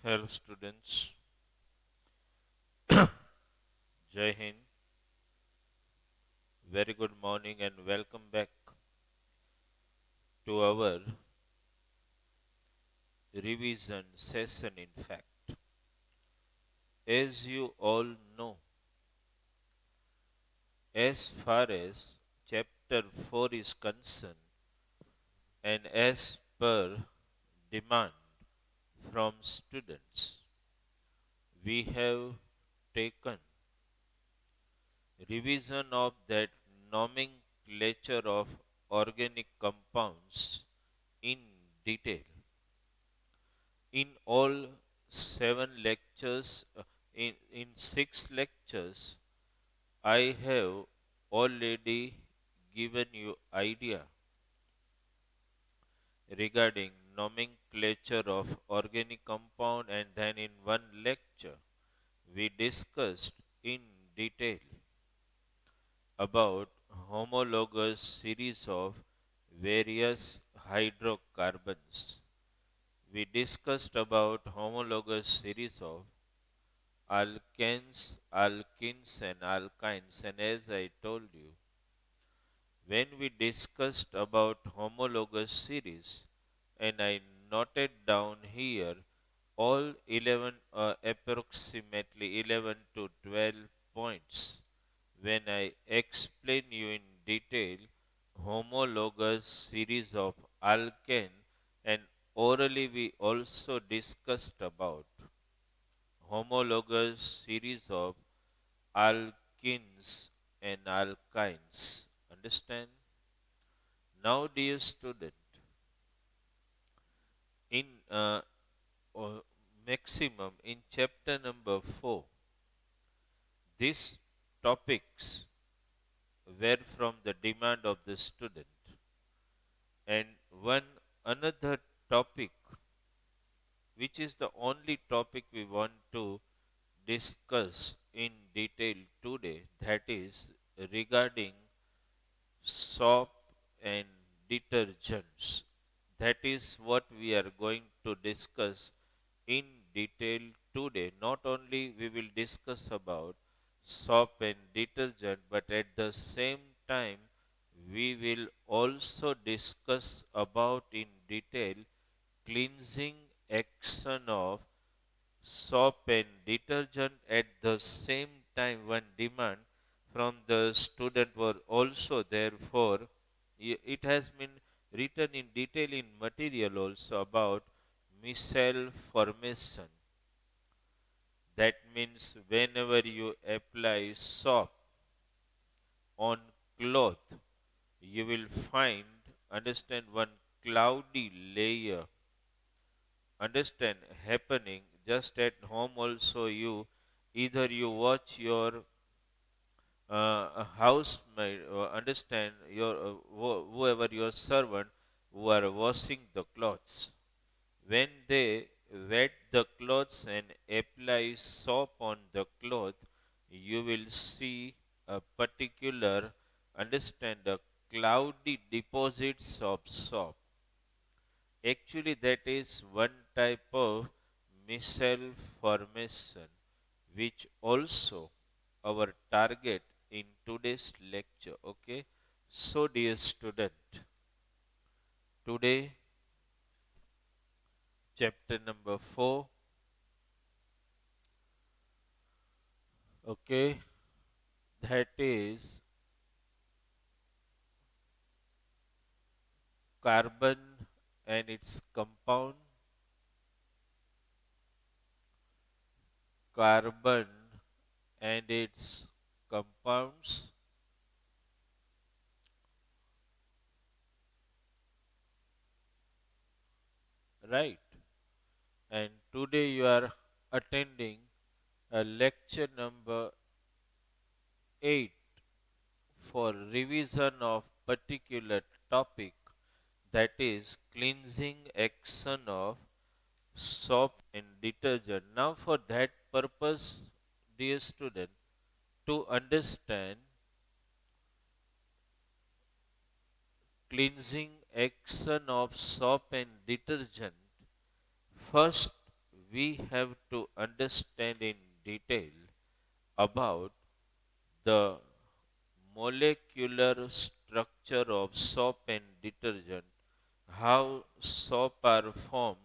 Hello, students. Jai Hind. Very good morning and welcome back to our revision session. In fact, as you all know, as far as chapter 4 is concerned, and as per demand from students, we have taken revision of that nomenclature of organic compounds in detail. In all seven lectures, in 6 lectures, I have already given you idea regarding nomenclature of organic compound, and then in one lecture we discussed in detail about homologous series of various hydrocarbons. We discussed about homologous series of alkanes, alkenes, and alkynes. And as I told you, when we discussed about homologous series, and I noted down here all 11, approximately 11 to 12 points, when I explain you in detail homologous series of alkane, and orally we also discussed about homologous series of alkenes and alkynes. Understand? Now, dear student, in uh, maximum in chapter number 4, these topics were from the demand of the student, and one another topic, which is the only topic we want to discuss in detail today, that is regarding soap and detergents. That is what we are going to discuss in detail today. Not only we will discuss about soap and detergent, but at the same time we will also discuss about in detail cleansing action of soap and detergent. At the same time, one demand from the student were also therefore it has been written in detail in material also about micelle formation. That means whenever you apply soap on cloth, you will find, understand, one cloudy layer, understand, happening just at home also. You either you watch your housemaid, understand, your whoever your servant who are washing the clothes, when they wet the clothes and apply soap on the cloth, you will see a particular, understand, the cloudy deposits of soap. Actually, that is one type of micelle formation, which also our target in today's lecture. Okay, so dear student, today chapter number 4. Okay, that is carbon and its compound, carbon and its compounds, right? And today you are attending a lecture number 8 for revision of particular topic, that is cleansing action of soap and detergent. Now for that purpose, dear student, to understand cleansing action of soap and detergent, first we have to understand in detail about the molecular structure of soap and detergent, how soap are formed.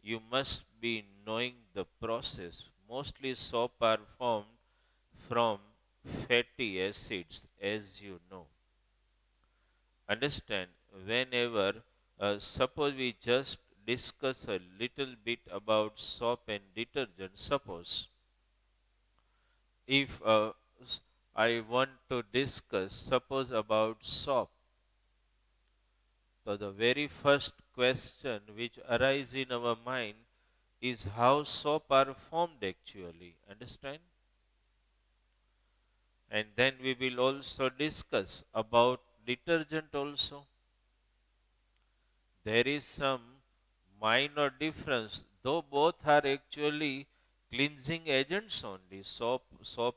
You must be knowing the process. Mostly soap are formed from fatty acids, as you know. Understand, whenever, suppose we just discuss a little bit about soap and detergent. Suppose if I want to discuss, suppose about soap. So the very first question which arises in our mind is how soap are formed actually. Understand? And then we will also discuss about detergent also. There is some minor difference, though both are actually cleansing agents only. Soap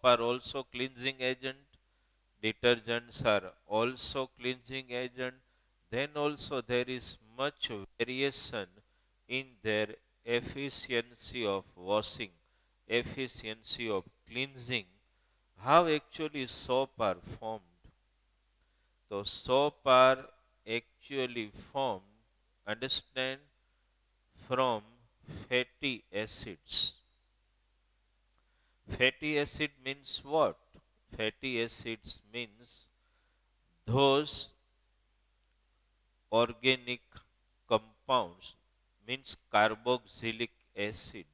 are also cleansing agent, detergents are also cleansing agent. Then also there is much variation in their efficiency of washing, efficiency of cleansing, how actually soap are formed. So soap are actually formed, understand, from fatty acids. Fatty acid means what? Fatty acids means those organic compounds, means carboxylic acid,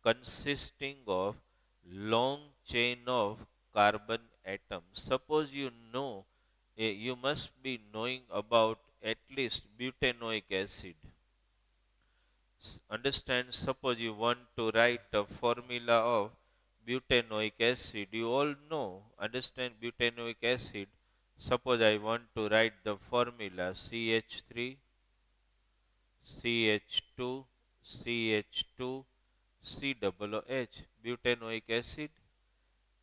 consisting of long chain of carbon atoms. Suppose you know, you must be knowing about at least butanoic acid. Understand, suppose you want to write a formula of butanoic acid. You all know, understand butanoic acid. Suppose I want to write the formula CH3, CH2, CH2, COOH, butanoic acid,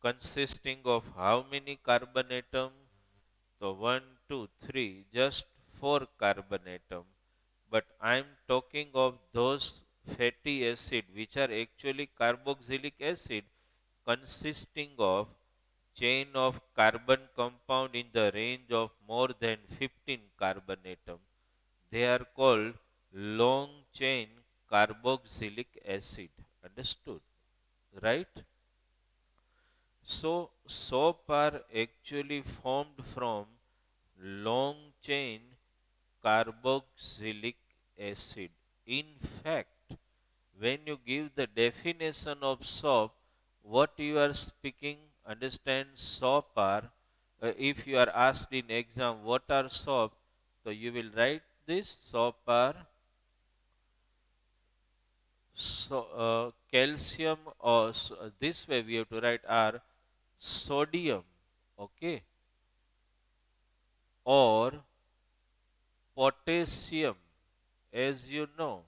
consisting of how many carbon atom? So 1, 2, 3, just 4 carbon atom. But I am talking of those fatty acid which are actually carboxylic acid consisting of chain of carbon compound in the range of more than 15 carbon atom. They are called long chain carboxylic acid. Understood? Right? So, soap are actually formed from long chain carboxylic acid. In fact, when you give the definition of soap, what you are speaking, understand, soap are, if you are asked in exam what are soap, so you will write this: soap are calcium, or this way we have to write are sodium, okay, or potassium. As you know,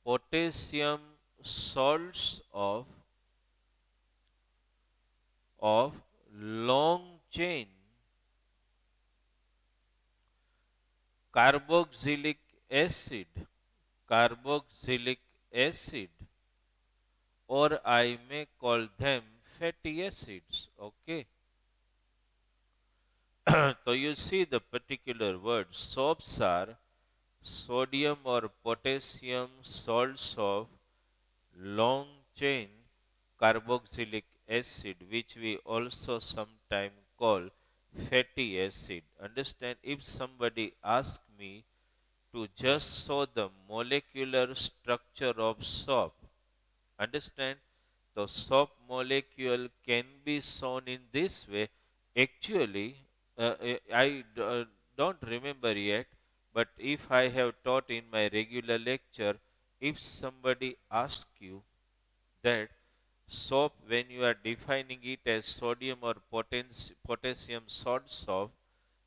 potassium salts of long chain carboxylic acid, carboxylic acid, or I may call them fatty acids. Okay. So you see the particular words. Soaps are sodium or potassium salts of long chain carboxylic acid, which we also sometimes call fatty acid. Understand? If somebody asks me to just show the molecular structure of soap, understand? The soap molecule can be shown in this way. Actually, I don't remember yet, but if I have taught in my regular lecture, if somebody asks you that soap, when you are defining it as sodium or potassium salts of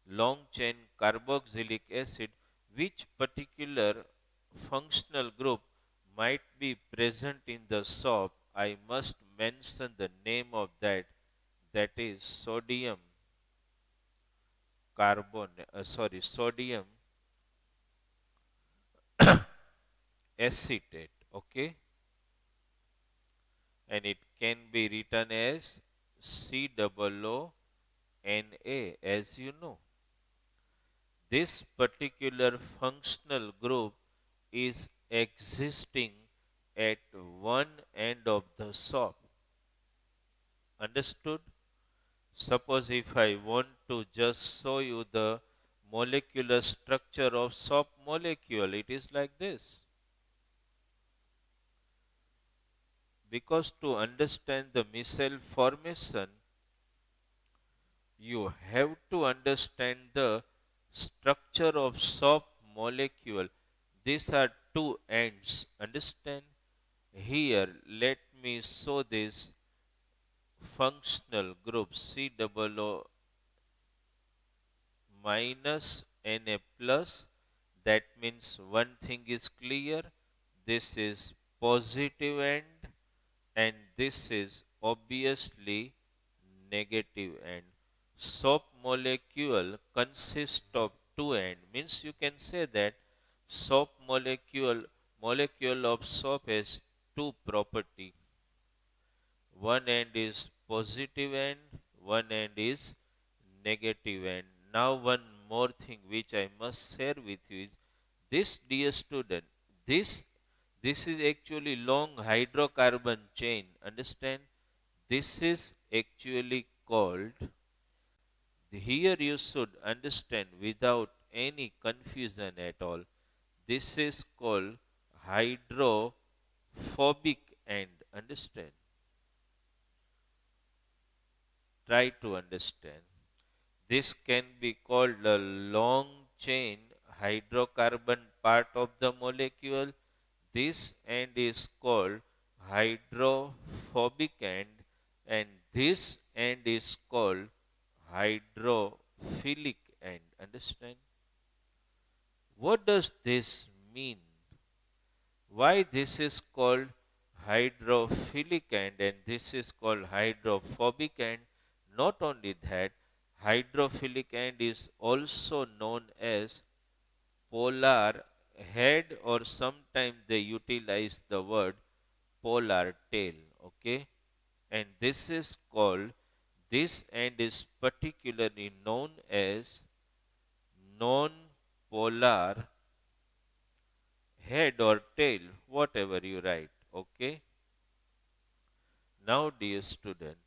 long chain carboxylic acid, which particular functional group might be present in the soap, I must mention the name of that, that is sodium sodium acetate. Okay. and it can be written as COO Na, as you know. This particular functional group is existing at one end of the SOP. Understood? Suppose if I want to just show you the molecular structure of SOP molecule, it is like this. Because to understand the micelle formation, you have to understand the structure of SOP molecule. These are two ends. Understand? Here, let me show this functional group COO minus Na plus. That means one thing is clear. This is positive end and this is obviously negative end. SOP molecule consists of two ends. Means you can say that SOP molecule of SOP has two property. One end is positive end, one end is negative end. Now one more thing which I must share with you is this, dear student, this this is actually long hydrocarbon chain. Understand? This is actually called, here you should understand without any confusion at all. This is called hydrophobic end. Understand? Try to understand. This can be called a long chain hydrocarbon part of the molecule. This end is called hydrophobic end and this end is called hydrophilic end. Understand? What does this mean? Why this is called hydrophilic end and this is called hydrophobic end? Not only that, hydrophilic end is also known as polar head, or sometimes they utilize the word polar tail. Okay, and this end is particularly known as non-polar head or tail, whatever you write. Okay, now dear student,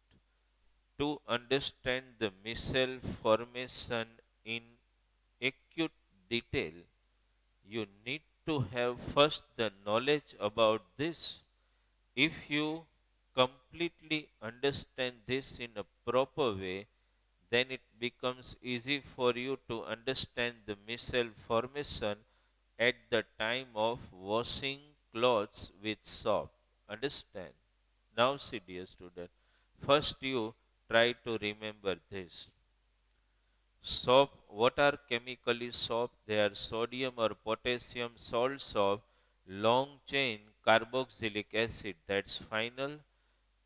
to understand the micelle formation in acute detail, you need to have first the knowledge about this. If you completely understand this in a proper way, then it becomes easy for you to understand the micelle formation at the time of washing clothes with soap. Understand? Now see, dear student, first you try to remember this. Soap, what are chemically soap? They are sodium or potassium salts of long chain carboxylic acid. That's final.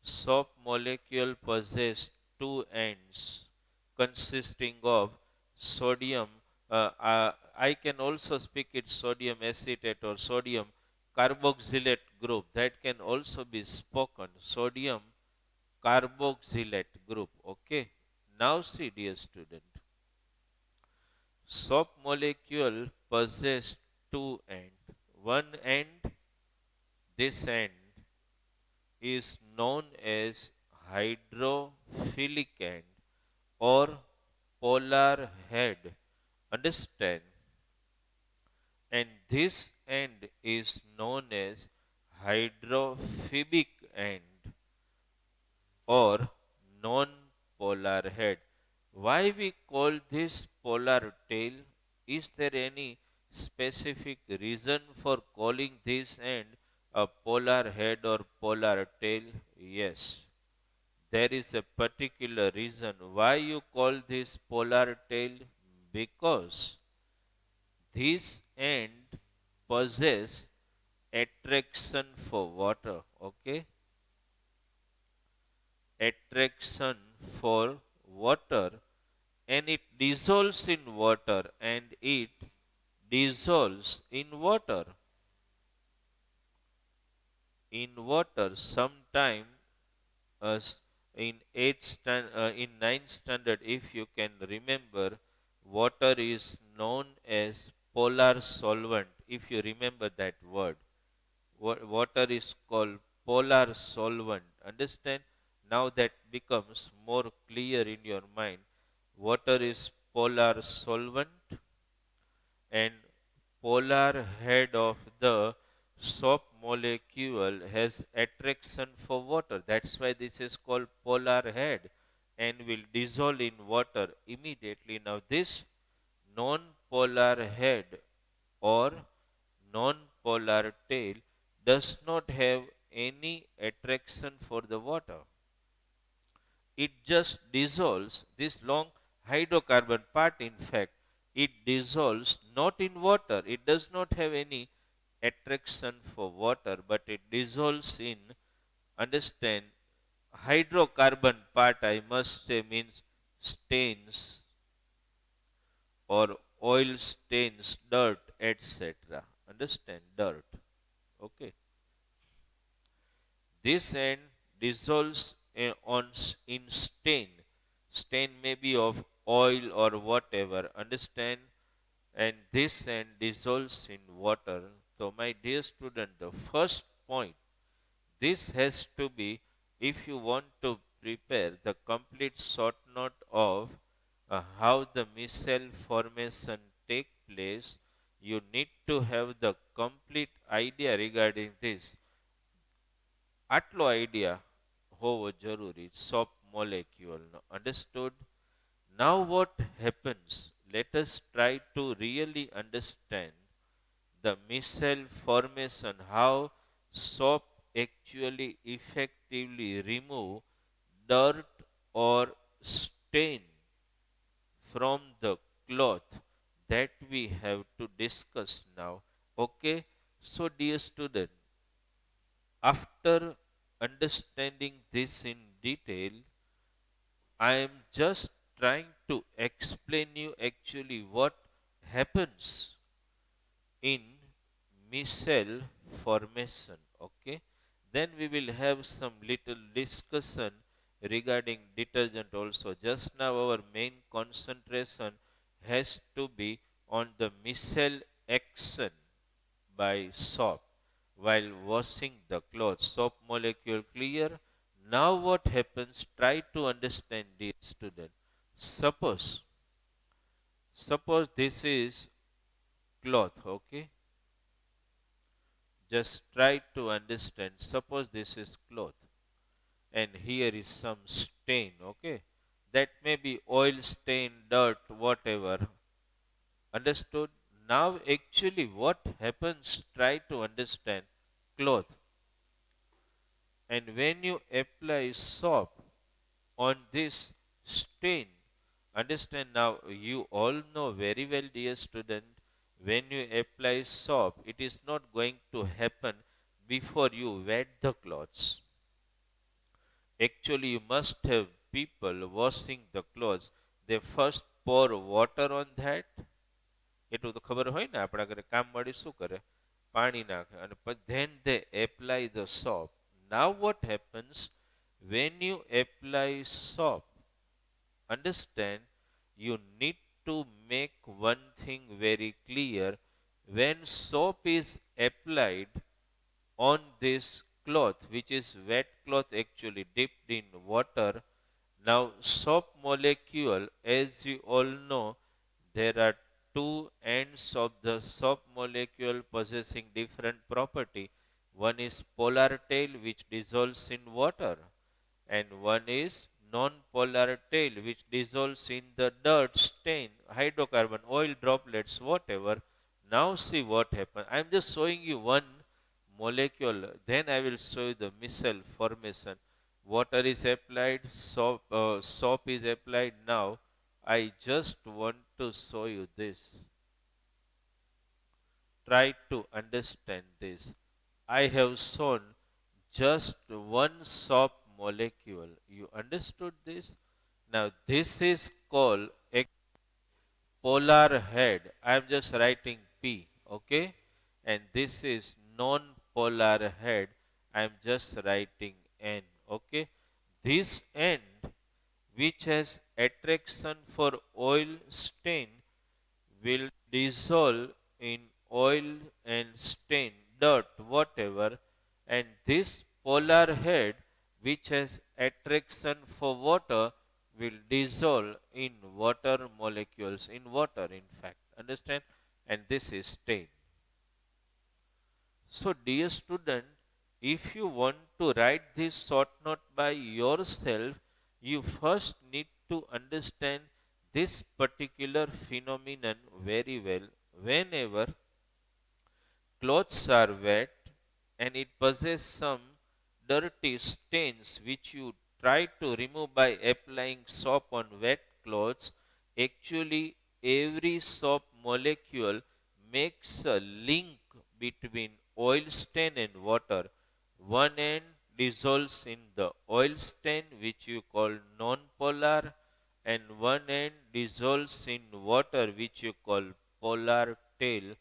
Soap molecule possess two ends consisting of sodium. I can also speak it sodium acetate or sodium carboxylate group. That can also be spoken. Sodium carboxylate group. Okay. Now see, dear student. Soap molecule possess two ends. One end, this end is known as hydrophilic end or polar head. Understand? And this end is known as hydrophobic end or non-polar head. Why we call this polar tail? Is there any specific reason for calling this end a polar head or polar tail? Yes. There is a particular reason why you call this polar tail, because this end possess attraction for water. Okay, attraction for water, and it dissolves in water and it dissolves in water sometime us in ninth standard, if you can remember, water is known as polar solvent. If you remember that word, water is called polar solvent. Understand? Now that becomes more clear in your mind. Water is polar solvent, and polar head of the soap molecule has attraction for water. That's why this is called polar head and will dissolve in water immediately. Now, this non polar head or non polar tail does not have any attraction for the water. It just dissolves this long hydrocarbon part. In fact, it dissolves not in water. It does not have any attraction for water, but it dissolves in, understand, hydrocarbon part, I must say, means stains or oil stains, dirt, etc. Understand? Dirt. Okay. This end dissolves in stain. Stain may be of oil or whatever. Understand? And this end dissolves in water. So, my dear student, the first point, this has to be, if you want to prepare the complete short note of how the micelle formation take place, you need to have the complete idea regarding this. આટલો idea હોવો જરૂરી. Soap molecule no. Understood? Now what happens? Let us try to really understand the micelle formation, how soap actually effectively remove dirt or stain from the cloth, that we have to discuss now. Okay? So dear student, after understanding this in detail, I am just trying to explain you actually what happens in micelle formation. Okay, then we will have some little discussion regarding detergent also. Just now our main concentration has to be on the micelle action by soap while washing the clothes. Soap molecule clear. Now what happens? Try to understand, dear student. Suppose this is cloth. Okay, just try to understand. Suppose this is cloth and here is some stain. Okay, that may be oil stain, dirt, whatever. Understood? Now actually what happens? Try to understand. Cloth, and when you apply soap on this stain, understand, now you all know very well, dear student, when you apply soap, it is not going to happen before you wet the clothes. Actually, you must have people washing the clothes. They first pour water on that. એટલું તો ખબર હોય ને, આપણા ઘરે કામવાળી શું કરે? પાણી નાખે અને then they apply the soap. Now what happens when you apply soap? Understand, you need to make one thing very clear. When soap is applied on this cloth, which is wet cloth actually dipped in water, now soap molecule, as you all know, there are two ends of the soap molecule possessing different property. One is polar tail, which dissolves in water, and one is non-polar tail, which dissolves in the dirt, stain, hydrocarbon, oil droplets, whatever. Now see what happens. I am just showing you one molecule, then I will show you the micelle formation. Water is applied, soap is applied. Now I just want to show you this. Try to understand this. I have shown just one soap molecule. You understood this? Now this is called a polar head. I am just writing P. Okay? And this is non-polar head. I am just writing N. Okay? This end, which has attraction for oil stain, will dissolve in oil and stain, dirt, whatever, and this polar head, which has attraction for water, will dissolve in water molecules, in water, in fact. Understand? And this is stain. So, dear student, if you want to write this short note by yourself, you first need to understand this particular phenomenon very well. Whenever clothes are wet and it possesses some dirty stains which you try to remove by applying soap on wet clothes, actually every soap molecule makes a link between oil stain and water. One end dissolves in the oil stain which you call non-polar, and one end dissolves in water which you call polar tail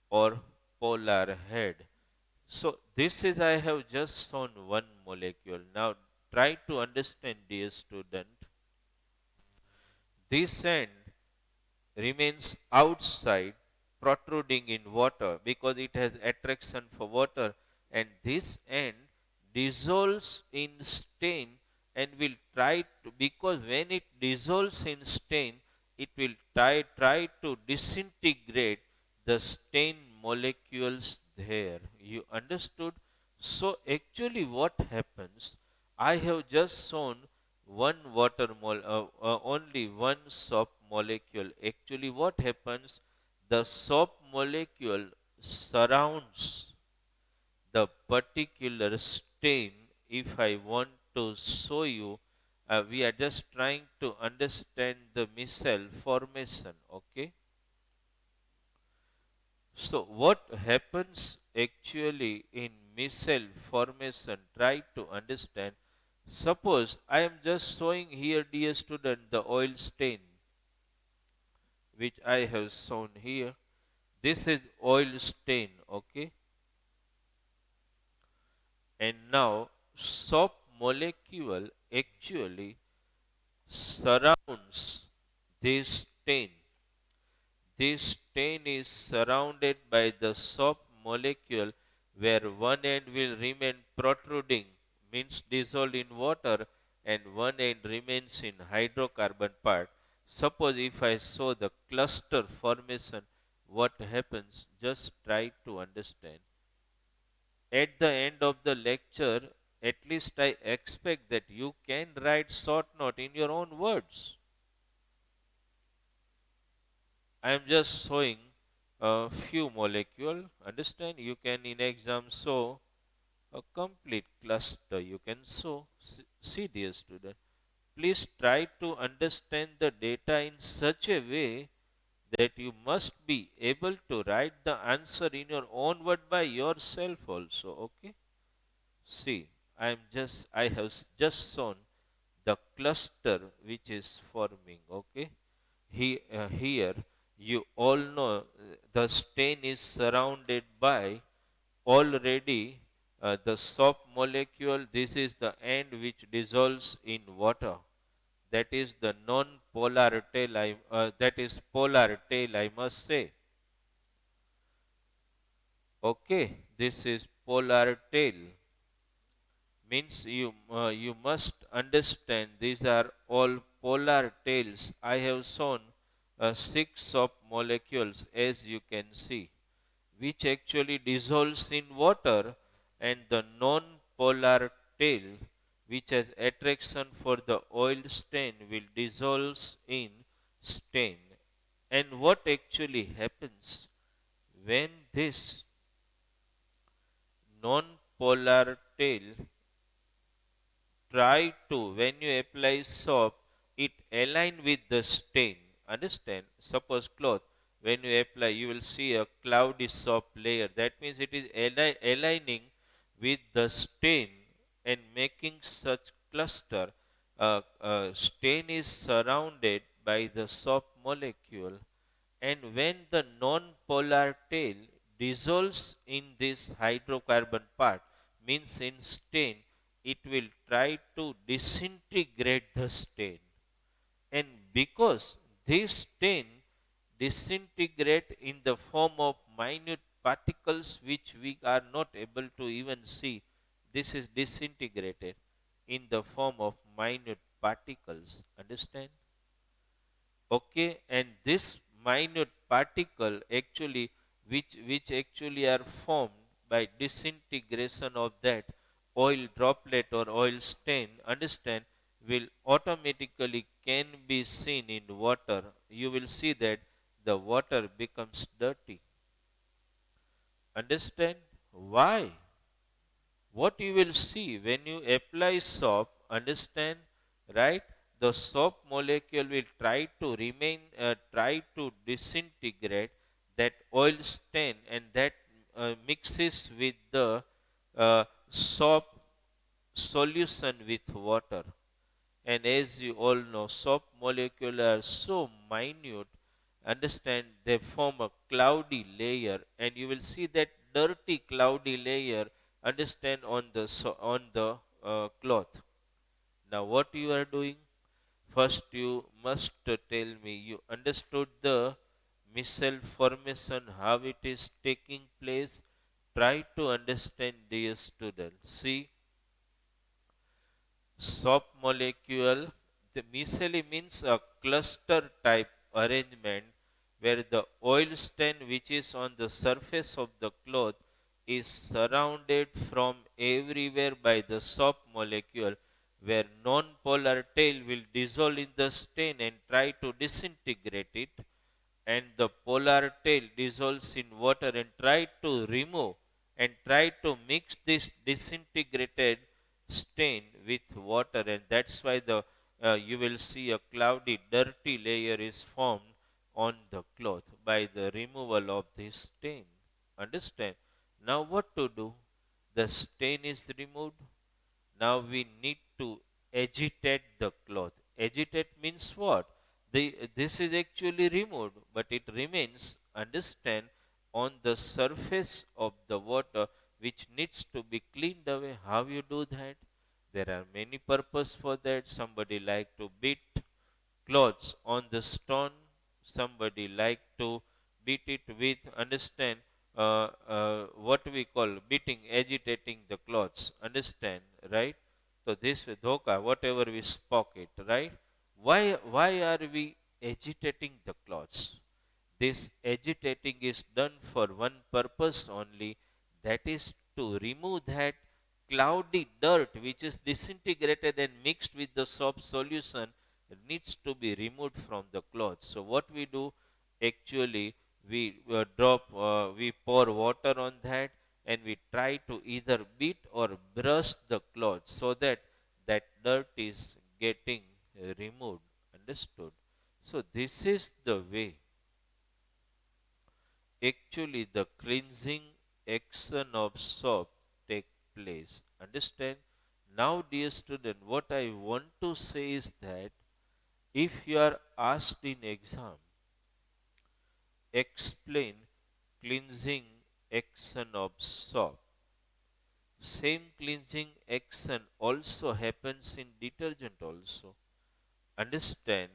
or polar head. So this is, I have just shown one molecule. Now try to understand, dear student. This end remains outside, protruding in water because it has attraction for water, and this end dissolves in stain and will try to, because when it dissolves in stain, it will try to disintegrate the stain molecules there. You understood? So actually what happens, I have just shown one only one soap molecule. Actually what happens, the soap molecule surrounds the particular stain. If I want to show you, we are just trying to understand the micelle formation. Okay, so what happens actually in micelle formation, try to understand. Suppose I am just showing here, dear student, the oil stain which I have shown here. This is oil stain, okay? And now soap molecule actually surrounds this stain. This stain is surrounded by the soap molecule where one end will remain protruding, means dissolved in water, and one end remains in hydrocarbon part. Suppose if I show the cluster formation, what happens? Just try to understand. At the end of the lecture, at least I expect that you can write short note in your own words. I am just showing a few molecule. Understand? You can in exam show a complete cluster. You can show. See, dear student, please try to understand the data in such a way that you must be able to write the answer in your own word by yourself also. Okay. See, I have just shown the cluster which is forming. Okay. Here you all know the stain is surrounded by already the soap molecule. This is the end which dissolves in water. That is the non-polar tail. That is polar tail, I must say. Okay, this is polar tail. Means you must understand these are all polar tails. I have shown six of molecules, as you can see, which actually dissolves in water, and the non-polar tail, which has attraction for the oil stain, will dissolve in stain. And what actually happens when this non-polar tail try to, when you apply soap, it align with the stain. Understand? Suppose cloth, when you apply, you will see a cloudy soap layer. That means it is aligning with the stain and making such cluster. Stain is surrounded by the soap molecule, and when the non-polar tail dissolves in this hydrocarbon part, means in stain, it will try to disintegrate the stain. And because this stain disintegrate in the form of minute particles which we are not able to even see, this is disintegrated in the form of minute particles. Understand? Okay, and this minute particle actually, which actually are formed by disintegration of that oil droplet or oil stain, understand, will automatically can be seen in water. You will see that the water becomes dirty. Understand? Why? What you will see when you apply soap, understand, right? The soap molecule will try to remain, try to disintegrate that oil stain, and that mixes with the soap solution with water. And as you all know, soap molecules are so minute, understand, they form a cloudy layer, and you will see that dirty cloudy layer, understand, on the cloth. Now what you are doing? First you must tell me you understood the micelle formation, how it is taking place. Try to understand, dear student. See, soap molecule, the micelle means a cluster type arrangement where the oil stain which is on the surface of the cloth is surrounded from everywhere by the soap molecule, where non-polar tail will dissolve in the stain and try to disintegrate it, and the polar tail dissolves in water and try to remove and try to mix this disintegrated stain with water, and that's why the you will see a cloudy dirty layer is formed on the cloth by the removal of this stain. Understand? Now what to do? The stain is removed. Now we need to agitate the cloth. Agitate means what? This is actually removed, but it remains, understand, on the surface of the water, which needs to be cleaned away. How you do that? There are many purposes for that. Somebody like to beat clothes on the stone. Somebody like to beat it with, understand, what we call beating, agitating the clothes. Understand, right? So this dhoka, whatever we spoke it, right? Why are we agitating the clothes? This agitating is done for one purpose only, that is to remove that cloudy dirt which is disintegrated and mixed with the soap solution. It needs to be removed from the cloth. So what we do, actually, we we pour water on that, and we try to either beat or brush the cloth so that that dirt is getting removed. Understood? So this is the way actually the cleansing action of soap take place. Understand? Now, dear student, what I want to say is that if you are asked in exam, explain cleansing action of soap. Same cleansing action also happens in detergent also. Understand?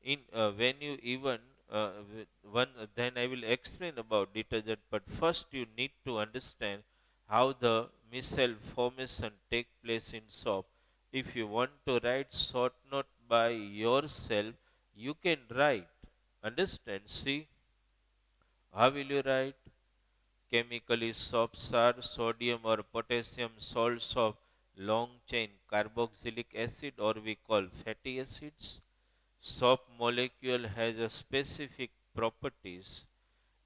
In when you even one, then I will explain about detergent, but first you need to understand how the micelle formation take place in soap. If you want to write short note by yourself, you can write. Understand? See, how will you write? Chemically, soaps are sodium or potassium salts of long chain carboxylic acid, or we call fatty acids. Soap molecule has a specific properties.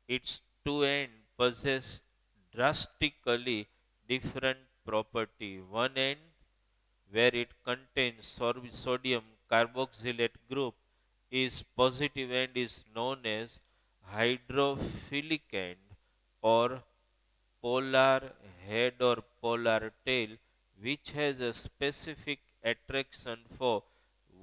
Its two ends possess drastically different property. One end, where it contains sodium carboxylate group, is positive end, is known as hydrophilic end, or polar head or polar tail, which has a specific attraction for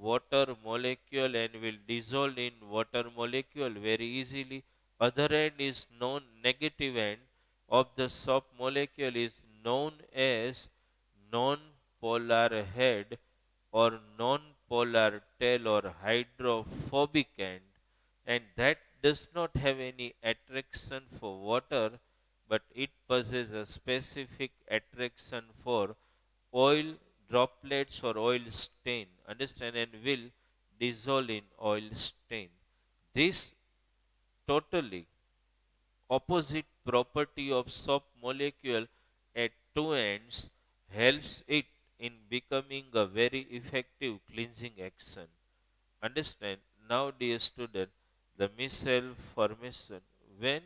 water molecule and will dissolve in water molecule very easily. Other end is known, negative end of the soap molecule is known as non polar head or non-polar tail or hydrophobic end, and that does not have any attraction for water, but it possesses a specific attraction for oil droplets or oil stain, understand, and will dissolve in oil stain. This totally opposite property of soap molecule at two ends helps it in becoming a very effective cleansing action. Understand now, dear student, the micelle formation. When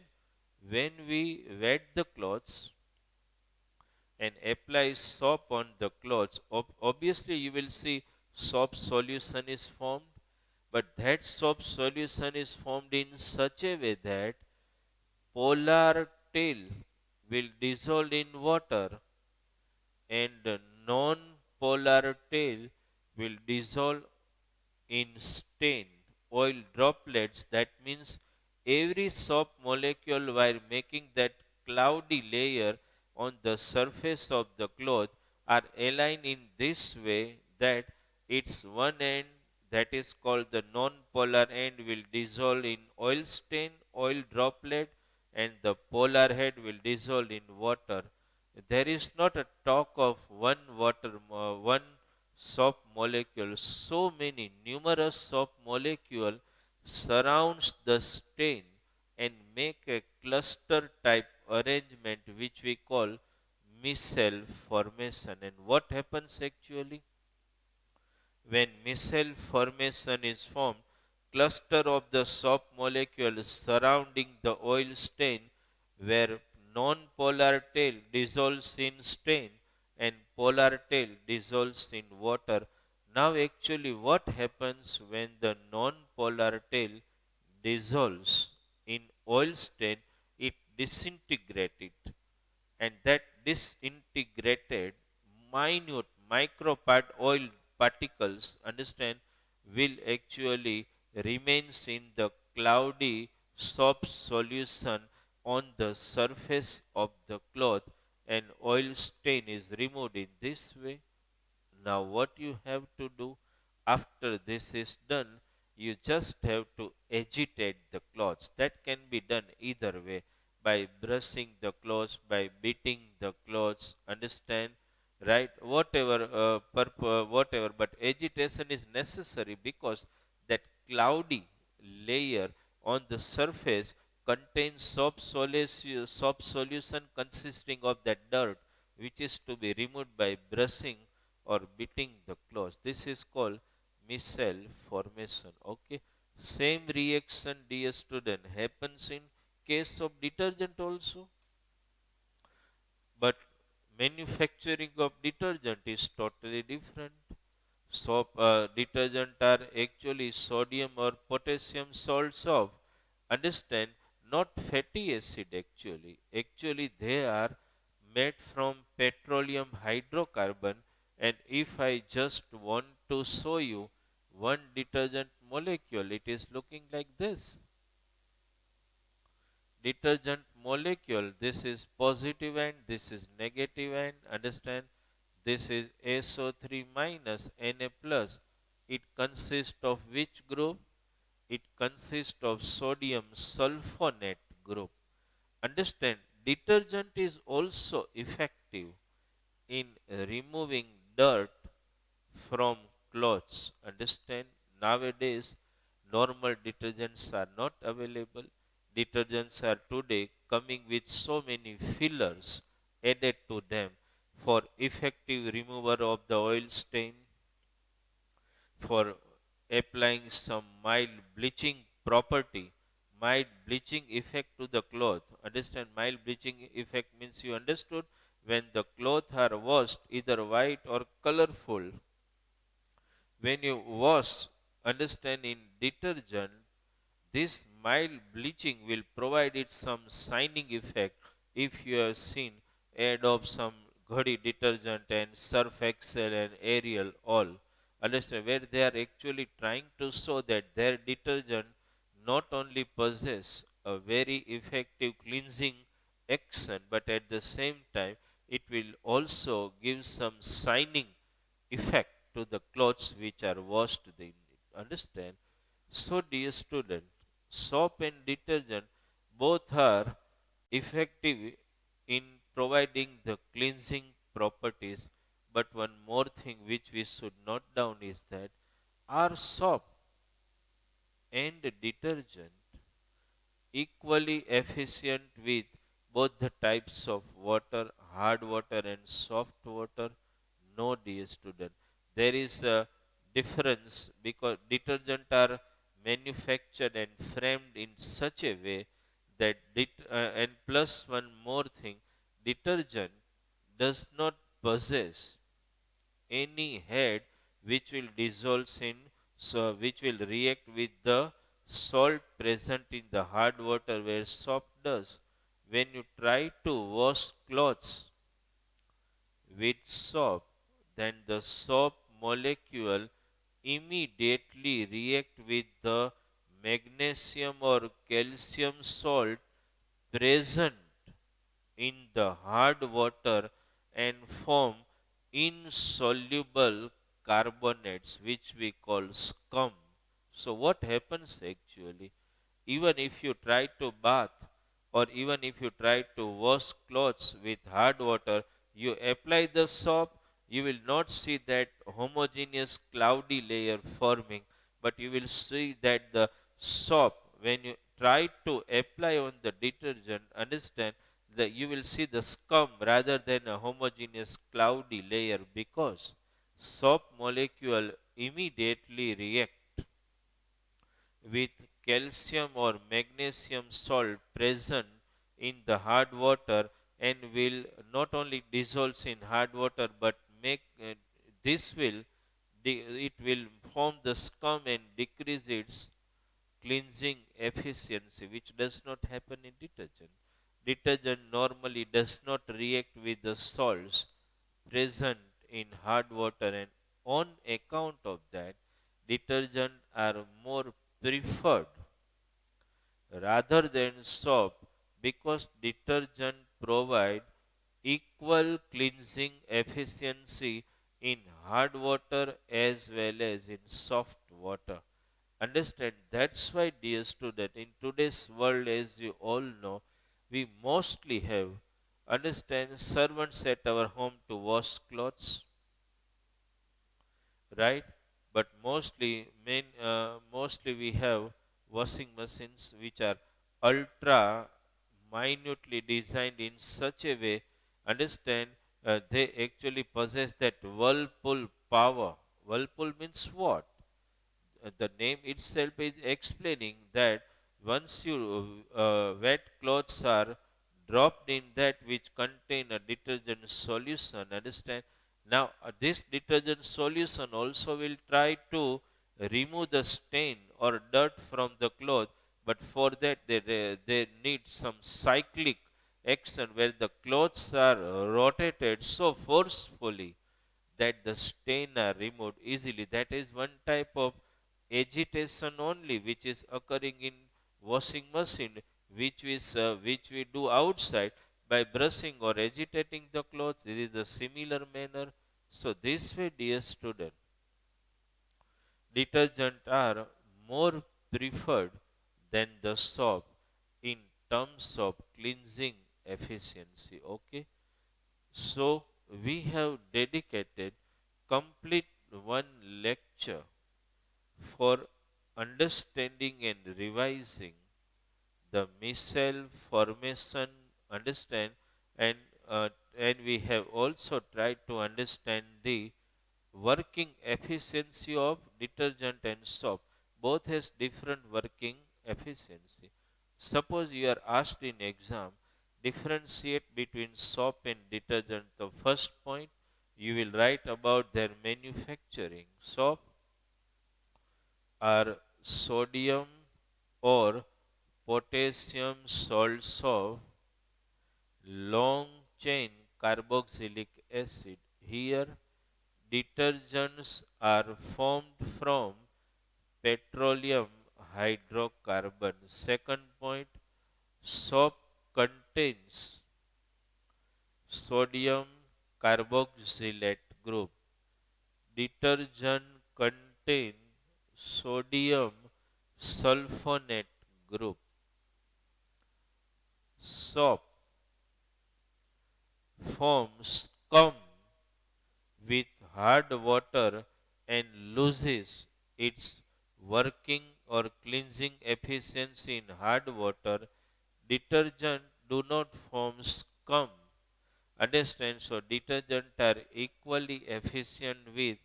when we wet the clothes and apply soap on the clothes, obviously you will see soap solution is formed, but that soap solution is formed in such a way that polar tail will dissolve in water and non-polar tail will dissolve in stained oil droplets. That means every soap molecule, while making that cloudy layer on the surface of the cloth, are aligned in this way that its one end, that is called the non-polar end, will dissolve in oil stain oil droplet, and the polar head will dissolve in water. There is not a talk of one soap molecule. So many numerous soap molecule surrounds the stain and make a cluster type arrangement which we call micelle formation. And what happens actually? When micelle formation is formed, cluster of the soap molecules surrounding the oil stain, where non-polar tail dissolves in stain and polar tail dissolves in water. Now actually what happens when the non-polar tail dissolves in oil stain? It disintegrates it, and that disintegrated minute micropart oil particles, understand, will actually remains in the cloudy soap solution on the surface of the cloth, and oil stain is removed in this way. Now, what you have to do after this is done, you just have to agitate the cloths. That can be done either way, by brushing the clothes, by beating the clothes. Understand, right? Whatever, but agitation is necessary because that cloudy layer on the surface contains soap solution consisting of that dirt, which is to be removed by brushing or beating the clothes. This is called micelle formation. Okay. Same reaction, dear student, happens in case of detergent also. But manufacturing of detergent is totally different. Soap detergent are actually sodium or potassium salts of, understand, not fatty acid actually. Actually they are made from petroleum hydrocarbon. And if I just want to show you one detergent molecule, it is looking like this. Detergent molecule, this is positive end, this is negative end, understand. This is SO3 minus Na plus. It consists of which group? It consists of sodium sulfonate group. Understand, detergent is also effective in removing dirt from clothes. Understand, nowadays normal detergents are not available. Detergents are today coming with so many fillers added to them for effective remover of the oil stain, for applying some mild bleaching property, mild bleaching effect to the cloth. Understand, mild bleaching effect means, you understood, when the cloth are washed either white or colorful, when you wash, understand, in detergent, this mild bleaching will provide it some shining effect. If you have seen ad of some Ghadi detergent and Surf Excel and Ariel all, understand, where they are actually trying to show that their detergent not only possess a very effective cleansing action, but at the same time it will also give some shining effect to the clothes which are washed. They understand. So, dear student, soap and detergent both are effective in providing the cleansing properties. But one more thing which we should note down is that are soap and detergent equally efficient with both the types of water, hard water and soft water? No, dear student. There is a difference because detergent are manufactured and framed in such a way that and plus one more thing, detergent does not possess any head which will dissolve in, so which will react with the salt present in the hard water where soap does. When you try to wash clothes with soap, then the soap molecule immediately react with the magnesium or calcium salt present in the hard water and form insoluble carbonates which we call scum. So what happens actually? Even if you try to bath or even if you try to wash clothes with hard water, you apply the soap, you will not see that homogeneous cloudy layer forming, but you will see that the soap, when you try to apply on the detergent, understand that you will see the scum rather than a homogeneous cloudy layer, because soap molecule immediately react with calcium or magnesium salt present in the hard water and will not only dissolve in hard water but make this will it will form the scum and decrease its cleansing efficiency, which does not happen in detergent. Detergent normally does not react with the salts present in hard water, and on account of that, detergent are more preferred rather than soap because detergent provide equal cleansing efficiency in hard water as well as in soft water. Understand? That's why, dear student, in today's world, as you all know, we mostly have, understand, servants at our home to wash clothes, right? But mostly we have washing machines which are ultra minutely designed in such a way, understand, they actually possess that whirlpool power. Whirlpool means what? The name itself is explaining that once you wet clothes are dropped in that which contain a detergent solution, understand, now this detergent solution also will try to remove the stain or dirt from the cloth, but for that they need some cyclic action where the clothes are rotated so forcefully that the stain are removed easily. That is one type of agitation only which is occurring in washing machine, which we do outside by brushing or agitating the clothes. It is the similar manner. So this way, dear student, detergent are more preferred than the soap in terms of cleansing efficiency. Okay. So we have dedicated complete one lecture for understanding and revising the missile formation, understand, and and we have also tried to understand the working efficiency of detergent and soap. Both has different working efficiency. Suppose you are asked in exam, differentiate between soap and detergent. The first point you will write about their manufacturing. Soap are sodium or potassium salts of long chain carboxylic acid. Here, detergents are formed from petroleum hydrocarbon. Second point, soap contains sodium carboxylate group. detergent contain sodium sulfonate group. Soap forms scum with hard water and loses its working or cleansing efficiency in hard water. Detergent do not form scum. Understand? So detergent are equally efficient with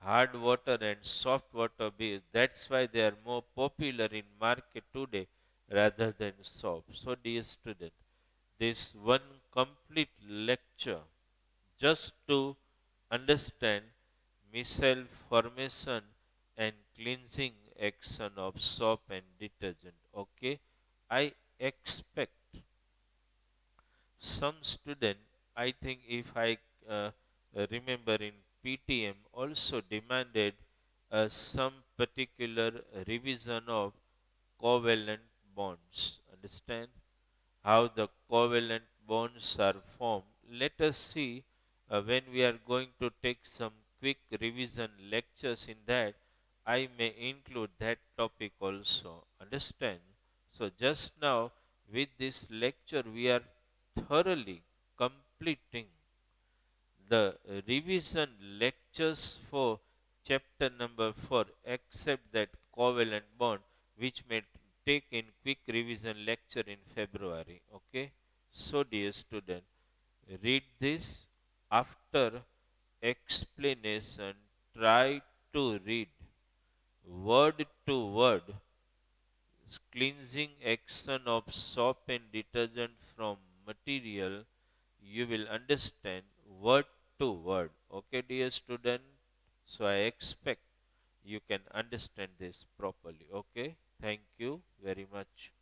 hard water and soft water base. That's why they are more popular in market today rather than soap. So dear student, this one complete lecture just to understand micelle formation and cleansing action of soap and detergent. Okay, I expect some student, I think if I uh, remember in PTM also demanded some particular revision of covalent bonds. Understand how the covalent bonds are formed. Let us see when we are going to take some quick revision lectures in that. I may include that topic also. Understand? So, just now with this lecture, we are thoroughly completing the revision lectures for chapter number 4, except that covalent bond, which may take in quick revision lecture in February. Okay, so dear student, read this after explanation. Try to read word to word cleansing action of soap and detergent from material. You will understand word to word. Okay, dear student. So I expect you can understand this properly. Okay, thank you very much.